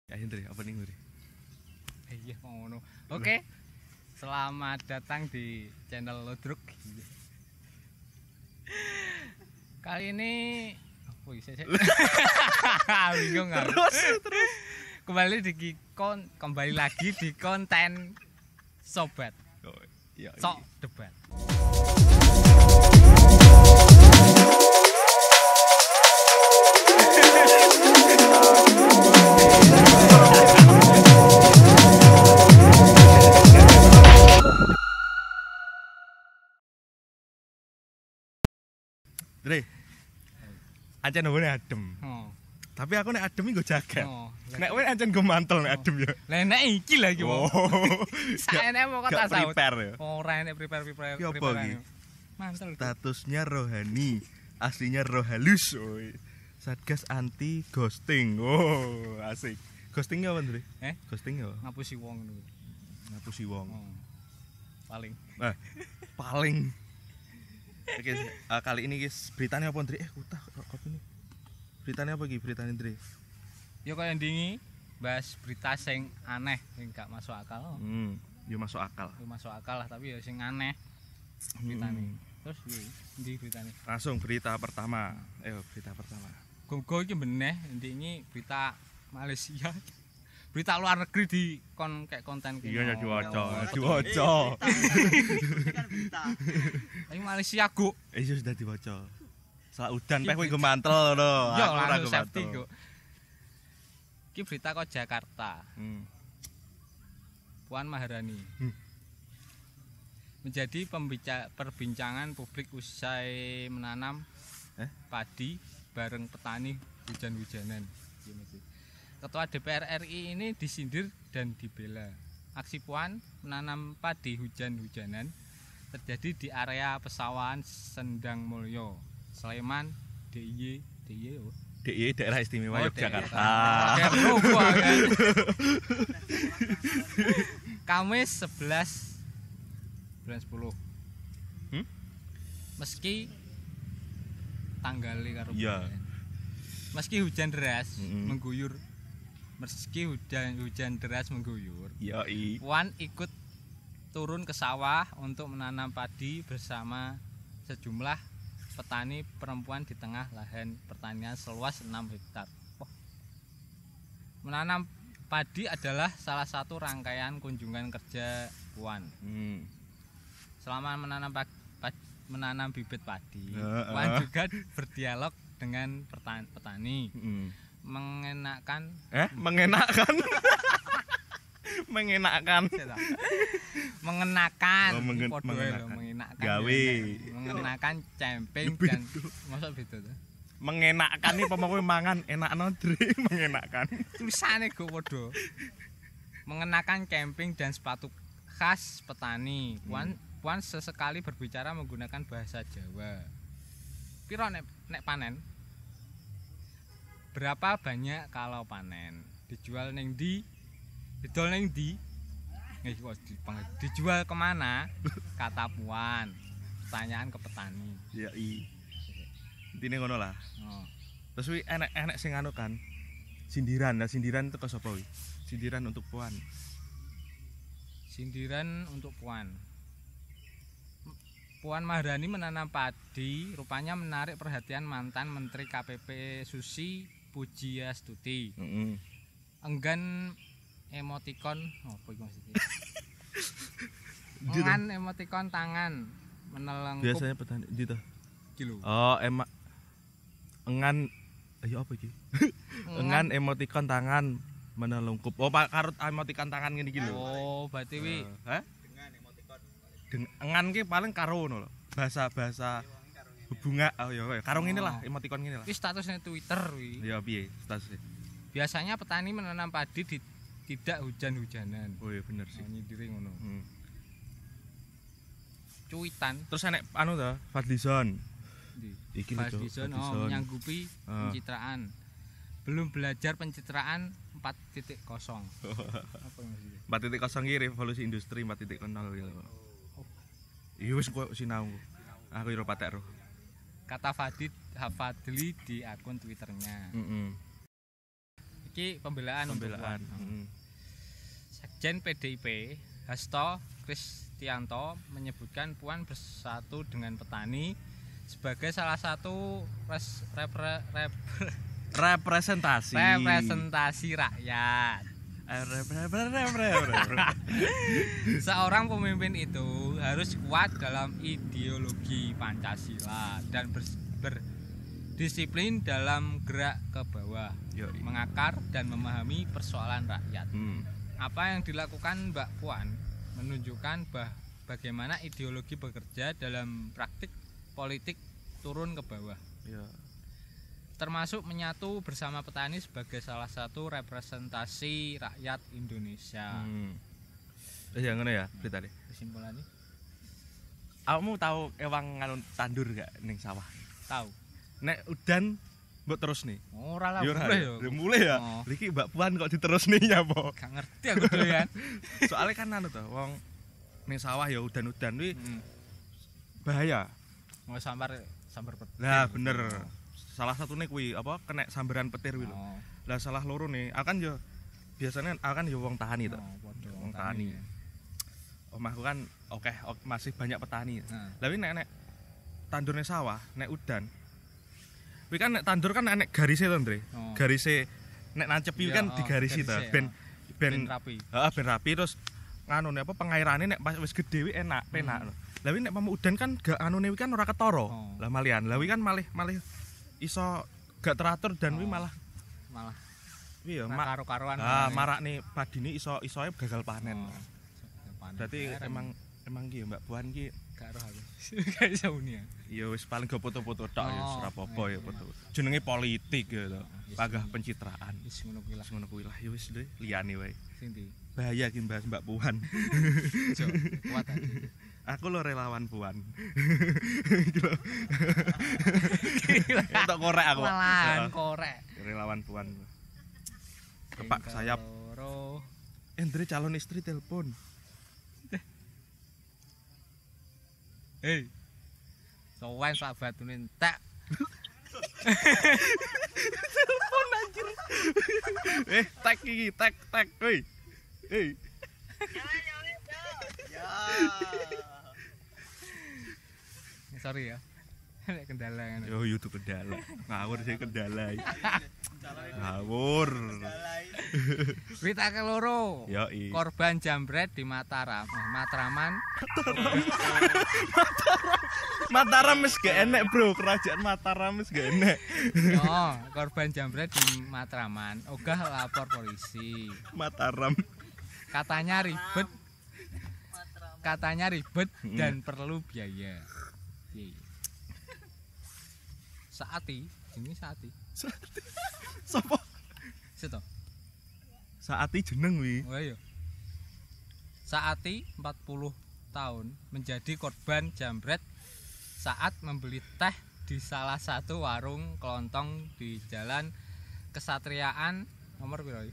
Ya Hendri, apa nih Hendri? Iya ngono. Oke. Selamat datang di channel Lodruk. Kali ini apa sih? Bingung aku. Terus kembali lagi di konten sobat. Oh, iya. Sok debat. Dre, ancen ngene adem. Oh. Tapi aku nek adem nggo jaket. Oh. Nek kowe ancen nggo mantel nek adem ya. Lah nek iki lagi Oh. Saene mau kok tak saut. Prepare ya. Ora enek prepare. Ki apa iki? Mantel. Statusnya rohani, aslinya roh halus. Satgas anti ghosting. Oh, asik. Ghostingnya apa, Dre? Ghostingnya apa? Ngapusi wong ngono. Ngapusi wong. Oh. Paling. Nah, paling. Oke, kali ini guys, beritanya apa, Dre? Utah kopi nih. Beritanya apa iki? Beritanya, Dre? Yo kaya ndingi bahas berita sing aneh sing gak masuk akal. Yo masuk akal. Yo masuk akal lah, tapi ya sing aneh beritane. Terus yo ndi beritane? Langsung berita pertama. Berita pertama. Gogo iki meneh ndingi berita Malaysia. Berita luar negeri di kayak konten kene. Iya ya diwaca. Tapi Malaysia go. Iya sudah diwaca. Salah udan peh kowe nggo mantel ngono. Yo langsung safety go. Iki berita kok Jakarta. Puan Maharani. Menjadi perbincangan publik usai menanam padi bareng petani hujan-hujanan. Ketua DPR RI ini disindir dan dibela. Aksi Puan menanam padi hujan-hujanan terjadi di area pesawahan Sendang Mulyo, Sleman, DIY Daerah Istimewa Yogyakarta. Kamis 11 bulan 10. Meski tanggal karo meski hujan deras mengguyur. Meski hujan deras mengguyur, Puan ikut turun ke sawah untuk menanam padi bersama sejumlah petani perempuan di tengah lahan pertanian seluas 6 hektar. Menanam padi adalah salah satu rangkaian kunjungan kerja Puan. Selama menanam bibit padi, Puan juga berdialog dengan petani. Mengenakan mengenakan cemping dan masa beda tuh mengenakan nih pemakai mangan enak Dre mengenakan tulisannya gue podo mengenakan camping dan sepatu khas petani. Puan sesekali berbicara menggunakan bahasa Jawa. Piro nek panen? Berapa banyak kalau panen? Dijual neng di? Didol neng di? Dijual kemana? Kata Puan. Pertanyaan ke petani. Ya intine ngono lah. Terus wi enek sing anu kan. Sindiran. Nah, sindiran itu ke sapa wi? Sindiran untuk Puan. Sindiran untuk Puan. Puan Maharani menanam padi, rupanya menarik perhatian mantan Menteri KPP Susi Pujiastuti. Enggan emotikon apa iki maksudnya? Enggan emotikon tangan menelengkup. Biasanya petani ndi to? Iki lho. Oh, engan ayo apa iki? Engan emotikon tangan menelungkup. Oh, karut emotikon tangan ngene iki lho. Oh, berarti wi dengan emotikon. Engan ki paling karo ngono lho. Bahasa hubungan karo ngene lah, emotikon ngene lah. Iki statusnya Twitter wi. Ya piye statusnya? Biasanya petani menanam padi di tidak hujan-hujanan. Oh iya bener sih. Nyindiri ngono. Cuitan. Terus enek anu to, Fadlizon. Iki Fadlizon menyanggupi pencitraan. Belum belajar pencitraan 4.0. Apa maksudnya? 4.0 iki revolusi industri 4.0 gitu. Iya wis kok sinau. Aku ora patek ro. Kata Fadli di akun Twitternya. iki pembelaan untuk Pembelaan. Puan. Sekjen PDIP Hasto Kristianto menyebutkan Puan bersatu dengan petani sebagai salah satu Representasi rakyat. Seorang pemimpin itu harus kuat dalam ideologi Pancasila dan berdisiplin dalam gerak ke bawah, Yoi. mengakar dan memahami persoalan rakyat. Hmm. Apa yang dilakukan Mbak Puan menunjukkan bagaimana ideologi bekerja dalam praktik politik turun ke bawah. Ya. Termasuk menyatu bersama petani sebagai salah satu representasi rakyat Indonesia. Ya ngono ya beritane. Kesimpulannya Kamu tahu ewang nganu tandur gak ning sawah? tahu. Nek udan mbok terus nih. Ora lah Ya ora boleh ya. yo. Mulai ya. Oh. Iki Mbak Puan kok diterus nih ya apa? Gak ngerti aku doyan. Soalnya kan anu to, wong ning sawah ya udan-udan kuwi Hmm. bahaya. Mau sambar petir. Lah bener. Salah satunya kuwi apa kena sambaran petir kuwi lho. Oh. Lah salah loro nih, akan yo biasanya akan yo wong tani to. Padha Wong tani. Omahku kan masih banyak petani. Nah. Tapi nek tandurnya sawah, nek udan. Kuwi kan nek tandur kan nek garise to, Ndre. Oh. Garise nek nancepi Iya, kan digarisi to. Ben ben rapi. Heeh, ben rapi terus nganu apa pengairane nek pas wis gedhe kuwi enak, penak lho. Lah nek pamu udan kan gak anune kuwi kan ora ketara. Oh. Lah malian. Lah kuwi kan malih iso gak teratur dan kuwi malah iya karo-karoan. marak nih padine isoe gagal panen. Oh. Berarti emang ki Mbak Puan ki gak roh aku. Gak iso uni ya. ya wis paling go foto-foto tok ya Oh, ora apa-apa ya iya. foto. Jenenge politik ya to. yes, Pagah pencitraan. Wis ngono kuwi lah. Wis ngono kuwi lah ya wis liyane wae. Sing ndi? Bahaya ki Mbak Puan. Jo, kuat aja. Aku lo relawan Puan. Gila. Entuk korek aku. Malahan Heeh. korek. Relawan Puan. Kepak sayap. Loro. Andre calon istri telepon. Hei. Sowan sak batune entek. Tag iki, tag. Hei. Hei. Sorry ya. Nek kendala ngono. Yo YouTube kendala. Ngawur sih kendala. Ngawur. Berita keloro. Yoi. Korban jambret di Matraman. Mataram wis gak enek, Bro. Kerajaan Mataram wis gak enek. Oh, korban jambret di Matraman ogah lapor polisi. Mataram. Katanya ribet dan perlu biaya. Iya. Saati, jenenge Saati. Sopo? Seto. Saati jeneng wi. Oh iya. Saati 40 tahun menjadi korban jambret saat membeli teh di salah satu warung kelontong di Jalan Kesatriaan nomor piro iki?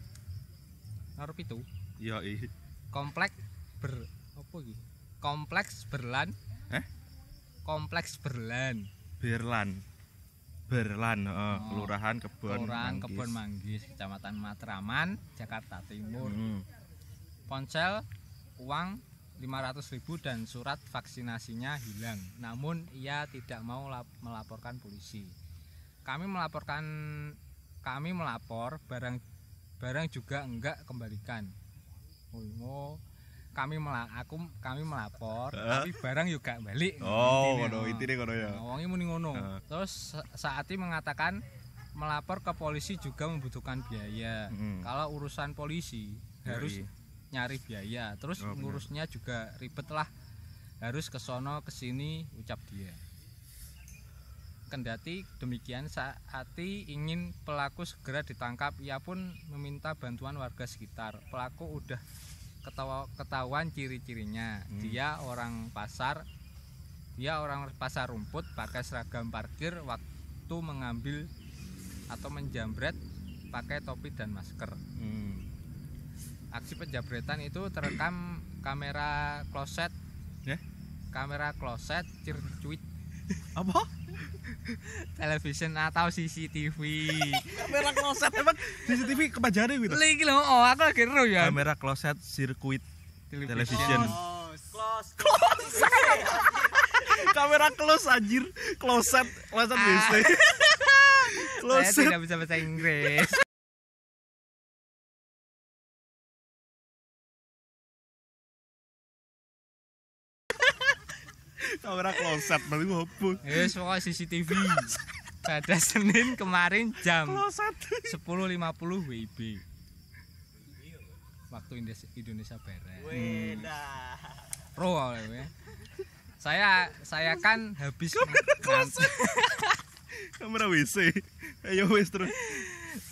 Nomor 7. Yoi. Kompleks Berlan. Kompleks Berlan. Berlan, heeh, Kelurahan Kebon Manggis, Kecamatan Matraman, Jakarta Timur. Ponsel, uang 500.000 dan surat vaksinasinya hilang. Namun ia tidak mau melaporkan polisi. Kami melapor, barang juga enggak kembalikan. Kami melapor, tapi barang juga balik. Oh, ngono intine ngono ya. Wonge muni ngono. Terus Saati mengatakan melapor ke polisi juga membutuhkan biaya. Kalau urusan polisi harus nyari biaya. Terus ngurusnya juga ribet lah. Harus ke sono ke sini, ucap dia. Kendati demikian, Saati ingin pelaku segera ditangkap. Ia pun meminta bantuan warga sekitar. Pelaku udah ketahuan ciri-cirinya. Dia orang pasar rumput, pakai seragam parkir, waktu mengambil atau menjambret pakai topi dan masker. Aksi penjambretan itu terekam kamera kloset circuit. Apa? Television atau CCTV. Kamera kloset emang CCTV kepanjangannya gitu. Lagi lho, oh aku lagi ero ya. Kamera kloset sirkuit television. Kamera close anjir. Kloset WC. Saya tidak bisa bahasa Inggris. Kamera kloset berarti opo? Wis pokoknya CCTV. Pada Senin kemarin jam Kloset. 10.50 WIB. Waktu Indonesia Barat. Pro ya. Saya kan habis Kamera WC. Ayo wis terus.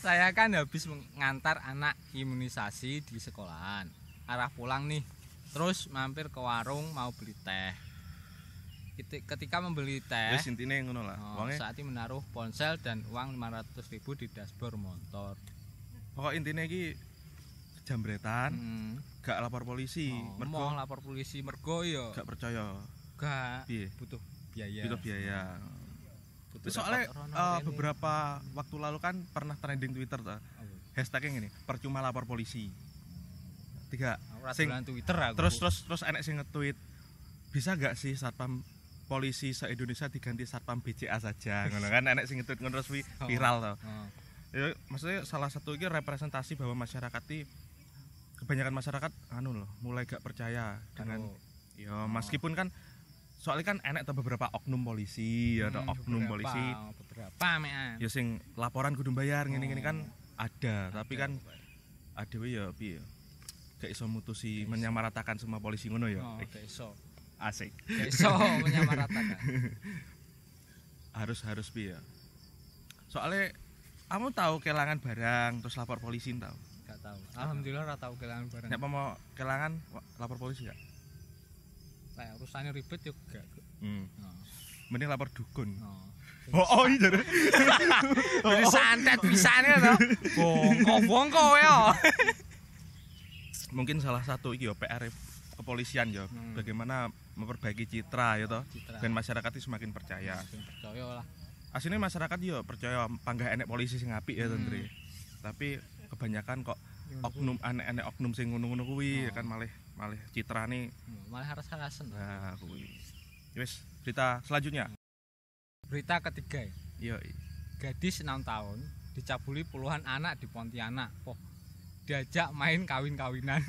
Saya kan habis mengantar anak imunisasi di sekolahan. Arah pulang nih. Terus mampir ke warung mau beli teh. Ketika membeli teh, Wis intine ngono lah. Wonge saat ini menaruh ponsel dan uang 500.000 di dashboard motor. pokok intine iki jambretan, gak lapor polisi. Mergo lapor polisi mergo ya gak percaya. gak Piye? butuh biaya. Butuh biaya. Butuh Soalnya repot orang beberapa waktu lalu kan pernah trending Twitter tuh. Hashtagnya gini, percuma lapor polisi. 3. Sing Twitter aku. terus enek sing nge-tweet. Bisa gak sih satpam polisi se-Indonesia diganti satpam BCA saja ngono kan enek sing nge-tweet ngono terus viral tuh. Ya maksudnya salah satu iki representasi bahwa masyarakat iki kebanyakan masyarakat mulai gak percaya dengan ya meskipun kan soalnya kan enek tuh beberapa oknum polisi ya oknum polisi beberapa mean. Ya sing laporan kudu bayar ngene-ngene kan ada tapi kan ada ya piye gak iso mutusi menyamaratakan semua polisi ngono ya. Gak iso. Asik. Gak iso menyamaratakan. Harus piye. Soalnya kamu tahu kelangan barang terus lapor polisi tahu? Gak tahu. Alhamdulillah ora tahu kelangan barang. Nek mau kelangan lapor polisi gak? Lah urusannya ribet yo gak. Mending lapor dukun. Oh iya jare. Wis santet pisane to. Bongko ya. Mungkin salah satu iki yo PR kepolisian ya, bagaimana memperbaiki citra ya toh. Dan masyarakat itu semakin percaya. Percaya lah. Aslinya masyarakat yo percaya panggah enek polisi sing apik ya Tendri. Tapi kebanyakan kok oknum enek oknum sing ngono-ngono kuwi kan malah citrane malah haras-harasen. Nah, kuwi. Wis, berita selanjutnya. Berita ketiga. Iya. Gadis 6 tahun dicabuli puluhan anak di Pontianak. Diajak main kawin-kawinan.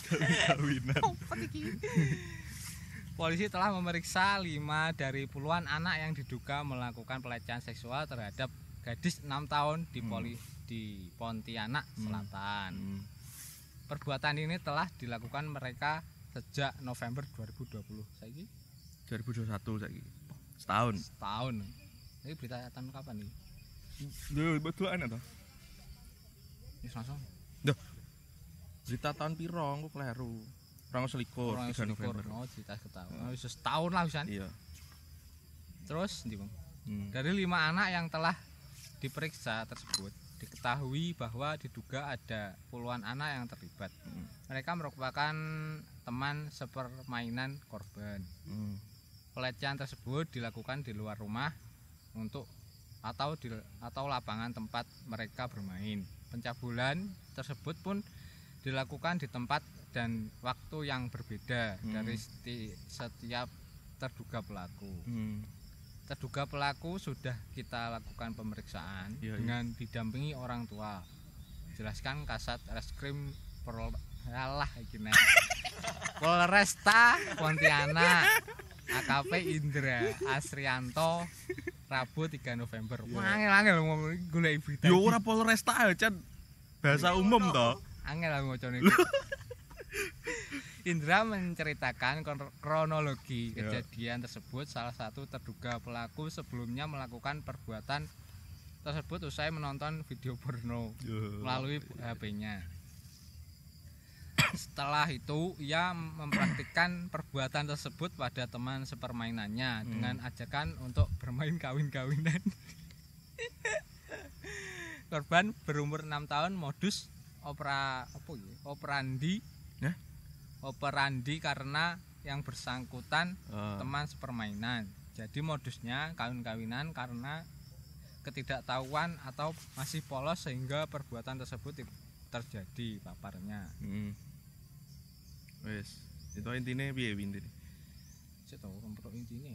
Kawin-kawinan. Polisi telah memeriksa 5 dari puluhan anak yang diduga melakukan pelecehan seksual terhadap gadis 6 tahun di Pontianak Selatan. Perbuatan ini telah dilakukan mereka sejak November 2020. Saiki 2021 saiki. Setahun. Ini berita tahun kapan nih? Lho, betul enak toh. Wis langsung. Duh. Berita tahun piro engko kleru. 2021 3 November. Oh, cerita ketahuan. Wis setahun lah wisan. Iya. Terus ndi, Bang? Dari 5 anak yang telah diperiksa tersebut diketahui bahwa diduga ada puluhan anak yang terlibat. Mereka merupakan teman sepermainan korban. Pelecehan tersebut dilakukan di luar rumah atau lapangan tempat mereka bermain. Pencabulan tersebut pun dilakukan di tempat dan waktu yang berbeda dari setiap terduga pelaku. Terduga pelaku sudah kita lakukan pemeriksaan dengan didampingi orang tua. Jelaskan Kasat Reskrim Polresta Pontianak AKP Indra Asrianto Rabu 3 November. Angel ngomong golek berita. Yo ora Polresta aja bahasa umum toh. Angel ngocone. Indra menceritakan kronologi kejadian tersebut. Salah satu terduga pelaku sebelumnya melakukan perbuatan tersebut usai menonton video porno melalui HP-nya. Setelah itu ia mempraktikkan perbuatan tersebut pada teman sepermainannya dengan ajakan untuk bermain kawin-kawinan. Korban berumur 6 tahun operandi karena yang bersangkutan teman sepermainan. Jadi modusnya kawin-kawinan karena ketidaktahuan atau masih polos sehingga perbuatan tersebut terjadi paparnya. Wes, itu intinya piye intine? Saya tahu rumput intine.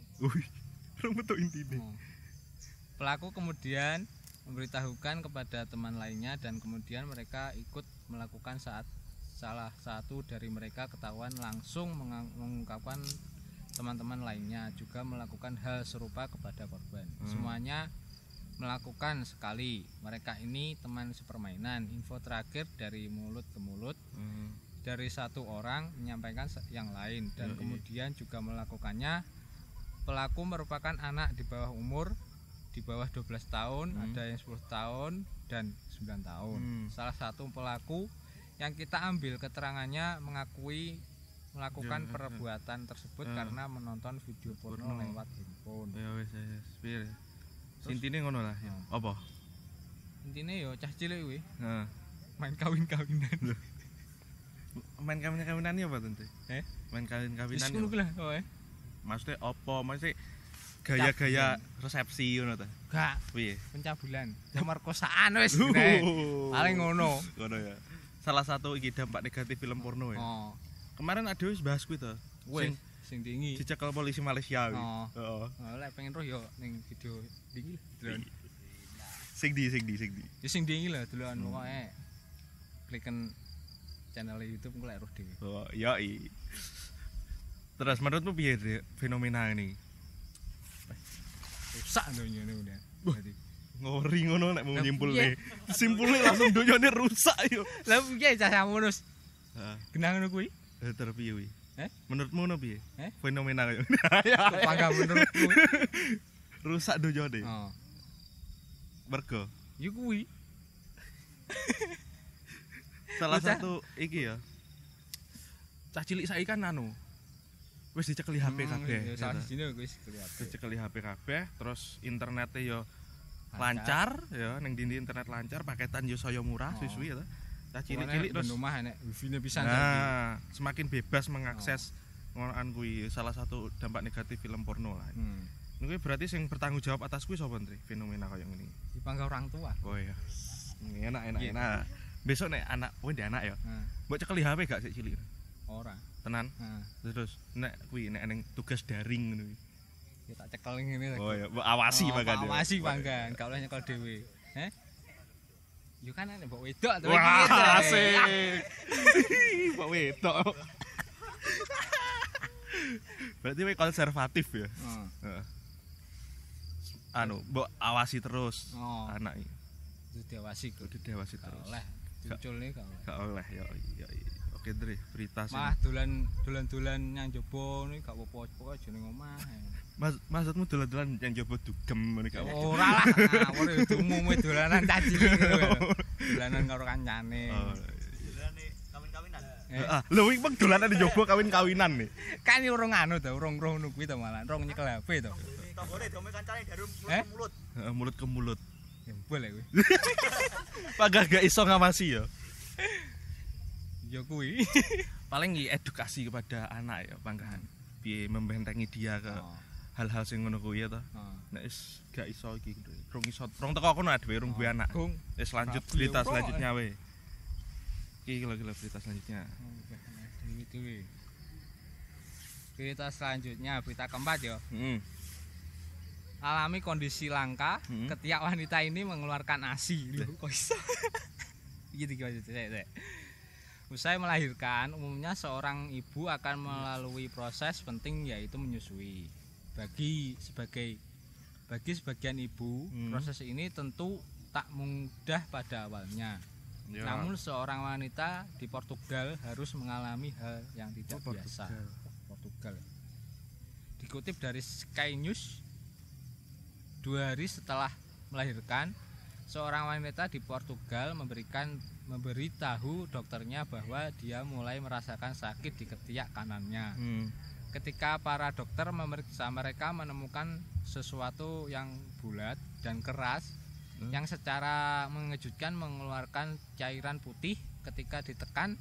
Rumput intine. Pelaku kemudian memberitahukan kepada teman lainnya dan kemudian mereka ikut melakukan saat salah satu dari mereka ketahuan langsung mengungkapkan teman-teman lainnya juga melakukan hal serupa kepada korban. Semuanya melakukan sekali. Mereka ini teman sepermainan. Info terakhir dari mulut ke mulut. Dari satu orang menyampaikan yang lain dan kemudian juga melakukannya. Pelaku merupakan anak di bawah umur, di bawah 12 tahun, ada yang 10 tahun dan 9 tahun. Salah satu pelaku yang kita ambil keterangannya mengakui melakukan perbuatan tersebut karena menonton video porno lewat handphone. Ya wis wis. Intine ngono lah. Apa? Intine yo cah cilik kuwi. Heeh. Main kawin-kawinan. Main kawin-kawinan iki apa tente? Main kawin-kawinan. Wis ngono kuwi lah kowe. Maksudnya apa? Maksudnya gaya-gaya resepsi ngono ta? Gak. Piye? Pencabulan. Pemerkosaan wis. Paling ngono. Ngono ya. Salah satu iki dampak negatif film porno ya. Oh. Kemarin ada wis bahas kuwi to. Sing dingi. Dicekel polisi Malaysia kuwi. Heeh. Lek pengen roh yo ning video dingi delon. Sing di. Ya sing dingi lah delon pokoke. Kliken channel YouTube engko lek roh dhewe. Oh, iya. Terus menurutmu piye fenomena ini? Rusak donyane udah. Jadi ngori ngono nek mau nyimpulne. Disimpulne langsung donyane rusak yo. Lah piye cah samunus? Heeh. Genah ngono kuwi? Terus piye kuwi? Menurutmu ngono piye? Fenomena kaya Pangga menurutku. Rusak donyane. Oh. Mergo Yo kuwi. salah satu iki ya. Cah cilik saiki kan anu. Wis dicekeli HP kabeh. Salah sijine wis kelihatan. Dicekeli HP kabeh, terus internete yo lancar ya, ning ndi internet lancar, paketan yo saya murah, suwi-suwi ya to. Cah cilik-cilik terus omah enek wifi-ne pisan. Nah, semakin bebas mengakses ngonoan kuwi, salah satu dampak negatif film porno lah. Kuwi berarti sing bertanggung jawab atas kuwi sapa, Ndri? Fenomena kaya ngene. Dipangga orang tua. Oh iya. Enak. Besok nek anak, ndek anak ya. Mbok cekeli HP gak sik cilik? Ora. Tenan? Terus nek kuwi nek ning tugas daring ngono kuwi. Ya tak cekel ngene lho. Oh iya, mbok awasi mangga. Awasi mangga, gak oleh nyekel dhewe. Yo kan nek mbok wedok to iki. Asik. Mbok wedok. Berarti kowe konservatif ya? Heeh. Anu, mbok awasi terus anak iki. Kudu diawasi terus. Oleh munculne gak oleh ya. Oke, Dre, berita sih. Mah dolan-dolan nang jaba niku gak apa-apa, pokoke aja ning omah. Maksudmu dolan-dolan yang coba dugem ngene gak apa-apa. Ora lah, ora umume dolanan caci ngono. Dolanan karo kancane. Dolane kawin-kawinan. Lho iki mung dolanan njaba kawin-kawinan nih. Kan urung anu to, urung ngono kuwi to malah, urung nyekel HP to. Tanggone dome kancane dari mulut. Mulut ke mulut. Ya boleh kuwi. Pagak gak iso ngawasi ya. Ya kuwi. Paling edukasi kepada anak ya, panggahan. Piye membentengi dia ke hal-hal sing ngono kuwi ya to. Nek wis gak iso iki, rong teko kono dhewe rong duwe anak. Wis lanjut berita selanjutnya we. Iki lagi berita selanjutnya. Berita selanjutnya, berita keempat ya. Alami kondisi langka, ketiak wanita ini mengeluarkan ASI. Loh, kok iso? Iki iki. Usai melahirkan, umumnya seorang ibu akan melalui proses penting yaitu menyusui. Bagi sebagian ibu, proses ini tentu tak mudah pada awalnya. Ya. Namun seorang wanita di Portugal harus mengalami hal yang tidak biasa. Portugal. Dikutip dari Sky News, 2 hari setelah melahirkan, seorang wanita di Portugal memberitahu dokternya bahwa dia mulai merasakan sakit di ketiak kanannya. Ketika para dokter memeriksa, mereka menemukan sesuatu yang bulat dan keras yang secara mengejutkan mengeluarkan cairan putih ketika ditekan.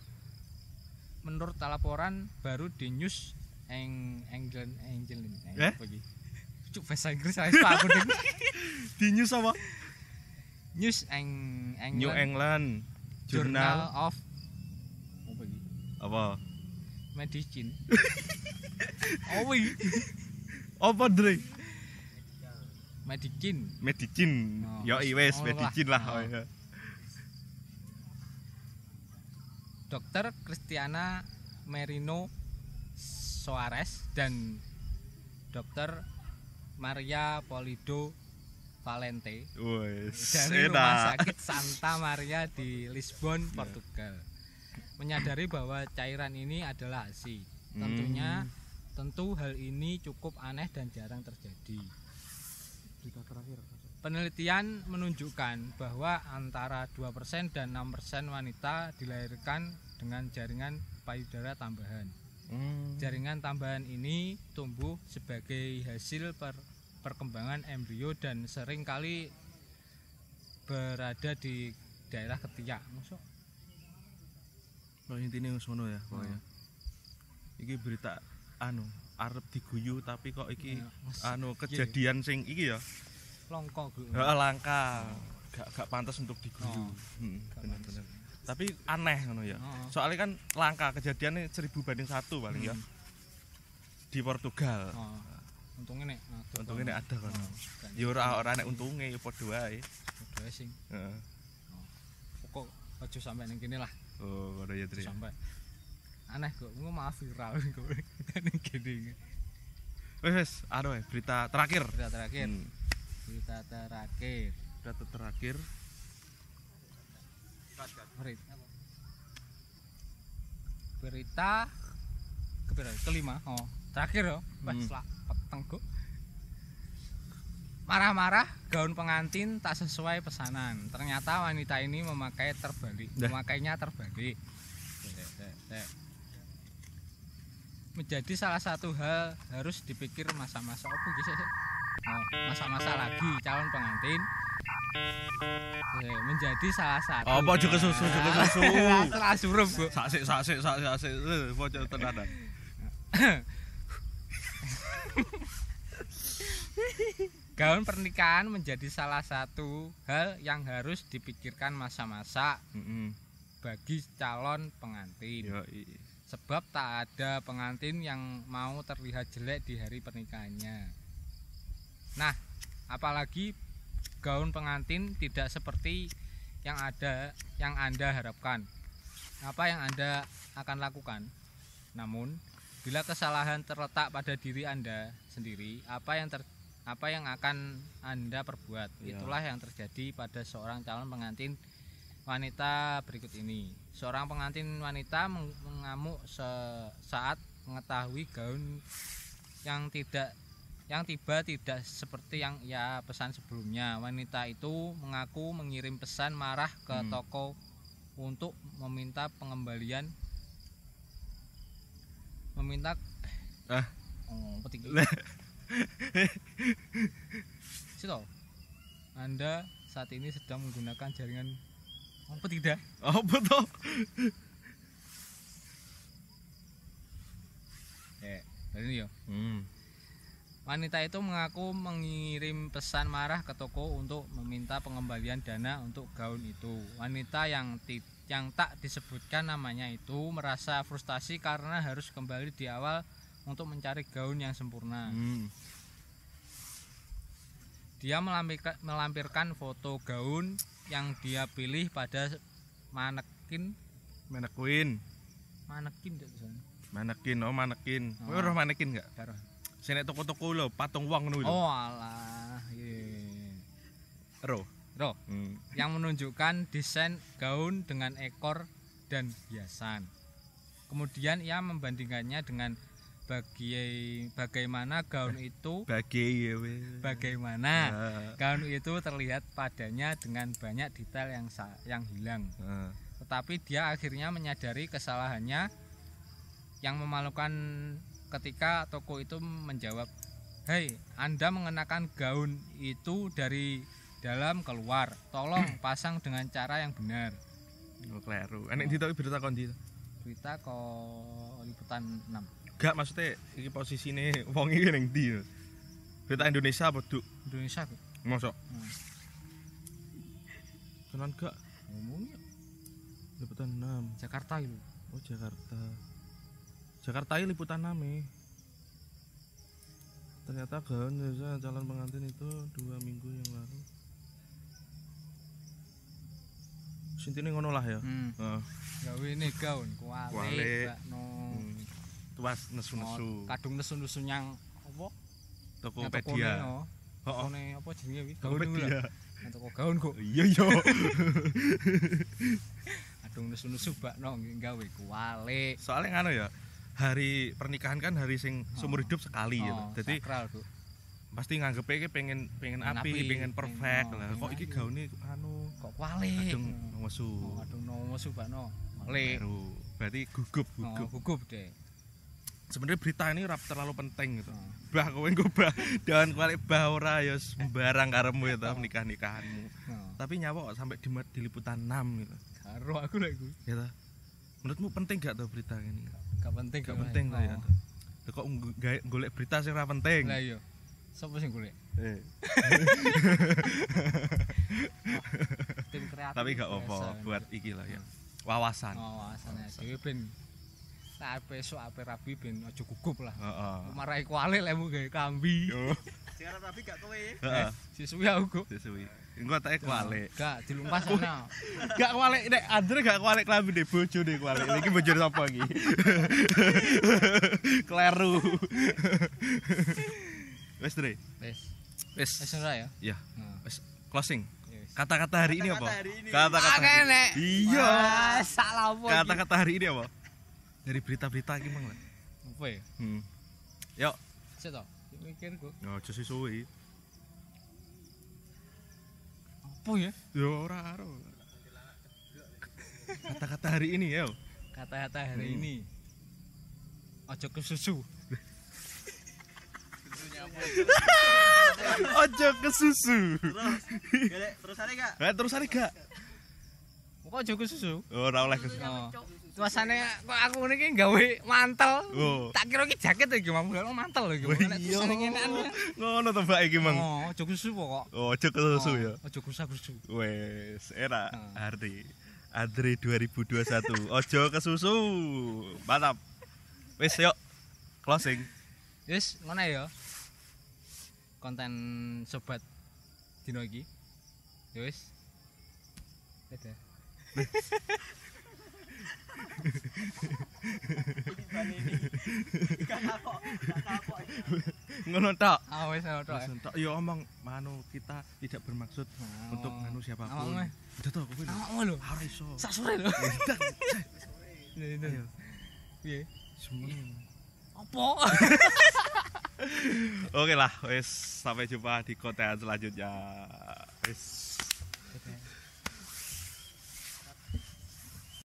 Menurut laporan baru di News England ini. Eh? Apa iki? Cuk bahasa Inggris ra iso aku ding. Di news apa? News New England Journal of apa iki? apa? Medicine. Oh iki. Apa Dre? Medicine. Oh, Yo wis oh, medicine lah. lah. Oh, iya. Dokter Christiana Merino Soares dan Dokter Maria Polido Valente Wes. dari Rumah Sakit Santa Maria di Lisbon, Portugal, menyadari bahwa cairan ini adalah ASI. Tentu hal ini cukup aneh dan jarang terjadi. Berita terakhir. Penelitian menunjukkan bahwa antara 2% dan 6% wanita dilahirkan dengan jaringan payudara tambahan. Jaringan tambahan ini tumbuh sebagai hasil perkembangan embrio dan sering kali berada di daerah ketiak. Masuk. Oh, intinya ngono ya, pokoknya. Iki berita arep diguyu tapi kok iki kejadian sing iki ya. Longko gue. Langka. Gak pantas untuk diguyu. Bener-bener. Tapi aneh ngono ya. Soalnya kan langka kejadiannya 1000 banding 1 paling ya. Di Portugal. Untungnya nek ada kan. Ya ora nek untunge ya padha wae. Padha wae sing. Heeh. Pokok aja sampe ning kene lah. Oh, ngono ya, Tri. Sampai. Aneh kok, maaf viral kok ning kene. Wes, berita terakhir. Berita terakhir. Berita kelima. Terakhir ya. Wes lah peteng kok. Marah-marah, gaun pengantin tak sesuai pesanan. Ternyata wanita ini memakainya terbalik. Menjadi salah satu hal harus dipikir masa-masa apa gitu sih? Masa-masa lagi calon pengantin menjadi salah satu. Apa juga susu. Salah surup kok. Sasik. Bocor tenanan. Gaun pernikahan menjadi salah satu hal yang harus dipikirkan masa-masa bagi calon pengantin. Sebab tak ada pengantin yang mau terlihat jelek di hari pernikahannya. Nah, apalagi gaun pengantin tidak seperti yang Anda harapkan. Apa yang Anda akan lakukan? Namun, bila kesalahan terletak pada diri Anda sendiri, apa yang akan Anda perbuat? Itulah yang terjadi pada seorang calon pengantin wanita berikut ini. Seorang pengantin wanita mengamuk saat mengetahui gaun yang tiba tidak seperti yang ia pesan sebelumnya. Wanita itu mengaku mengirim pesan marah ke toko untuk meminta pengembalian. Situ. Anda saat ini sedang menggunakan jaringan apa tidak? Apa toh? Ini ya. Wanita itu mengaku mengirim pesan marah ke toko untuk meminta pengembalian dana untuk gaun itu. Wanita yang tak disebutkan namanya itu merasa frustasi karena harus kembali di awal untuk mencari gaun yang sempurna. Dia melampirkan foto gaun yang dia pilih pada manekin. Kowe ora manekin enggak? Karo. Sing nek toko-toko lho, patung wong ngono lho. Oh alah, Ro. Yang menunjukkan desain gaun dengan ekor dan hiasan. Kemudian ia membandingkannya dengan bagaimana gaun itu gaun itu terlihat padanya dengan banyak detail yang hilang. Tetapi dia akhirnya menyadari kesalahannya yang memalukan ketika toko itu menjawab, "Hei, Anda mengenakan gaun itu dari dalam keluar. Tolong pasang dengan cara yang benar." Kleru. Enek ditoki berita kondi. Berita kok liputan 6. Gak maksudnya iki posisine wong iki ning ndi? Berita Indonesia apa Duk? Indonesia kok. Mosok. Tenan gak? Ngomongnya Liputan 6. Jakarta itu. Oh Jakarta. Jakarta ini liputan 6 nih. Ternyata gaun jasa calon pengantin itu 2 minggu yang lalu. Sintine ngono lah ya. Heeh. Gawe ini gaun kuali bakno. Tuas nesu-nesu. Kadung nesu-nesu nyang apa? Tokopedia. Heeh. Apa jenenge iki? Gaun lho. Toko gaun kok. Iya iya. Kadung nesu-nesu bakno gawe kuali. Soalnya ngono ya. Hari pernikahan kan hari sing seumur hidup sekali gitu. Jadi sakral, Bu. Pasti nganggepe iki pengen api, pengen perfect lah. Kok iki gaune anu kok kuali. kadung nesu. Kadung nesu bakno. Kuali. Berarti gugup. Gugup deh. Sebenarnya berita ini rap terlalu penting gitu. Bah kowe engko bah dan kuali bah ora ya sembarang karepmu ya nikah-nikahanmu. Tapi nyawa kok sampai di liputan 6 gitu. Karo aku lek ku. Ya ta. Menurutmu penting gak tuh berita ini? Gak penting, gak penting lah ya. Kok golek berita sing ora penting. Lah iya. Sopo sing golek? Tim kreatif. Tapi gak apa buat iki lah ya. Wawasan. Wawasan dhewe ben sampe esuk ape rabi ben aja gugup lah. Heeh. Marai kuali lemu gawe kambi. Sing arep rabi gak kowe. Heeh. Sisuwi aku, Gu. Sesuwi. Engko tak kualik. Gak dilumpas ana. Gak kualik nek Andre gak kualik klambi ndek bojone kualik. Iki bojone sapa iki? Kleru. Wes, Dre. Wes. Wes ora ya? Iya. Wes closing. Yes. Kata-kata hari ini apa? Kata-kata Kata-kata. Nek. Iya. Salah apa? Kata-kata hari ini apa? Dari berita-berita iki mang. Apa ya? Yuk. Sik to. Mikir kok. Ya aja suwi. Apa ya? Ya ora aro. Kata-kata hari ini ya. Kata-kata hari ini. Ojo kesusu. Ojo kesusu. Terusane gak? Terusane gak? Kok ojo kesusu? Ora oleh kesusu. Tuasane kok aku ngene iki gawe mantel. Oh. Tak kira iki jaket iki mau mantel iki. Nek tuasane ngene anu. Ngono to Mbak iki mang. Oh, ojo kesusu kok. Oh, ojo kesusu ya. Ojo kesusu. Wes, era Andre 2021. Ojo kesusu. Mantap. Wes yuk. Closing. Wis, ngono ya. Konten sobat dino iki. Ya wis. Dadah. Ngono tok. Wis ngono tok. Ya omong manu kita tidak bermaksud untuk nganu siapapun. Awakmu. Udah to kowe lho. Awakmu lho. Ora iso. Sak sore lho. Ayo. Piye? Semono. Apa? Oke lah, wes sampai jumpa di konten selanjutnya. Wes.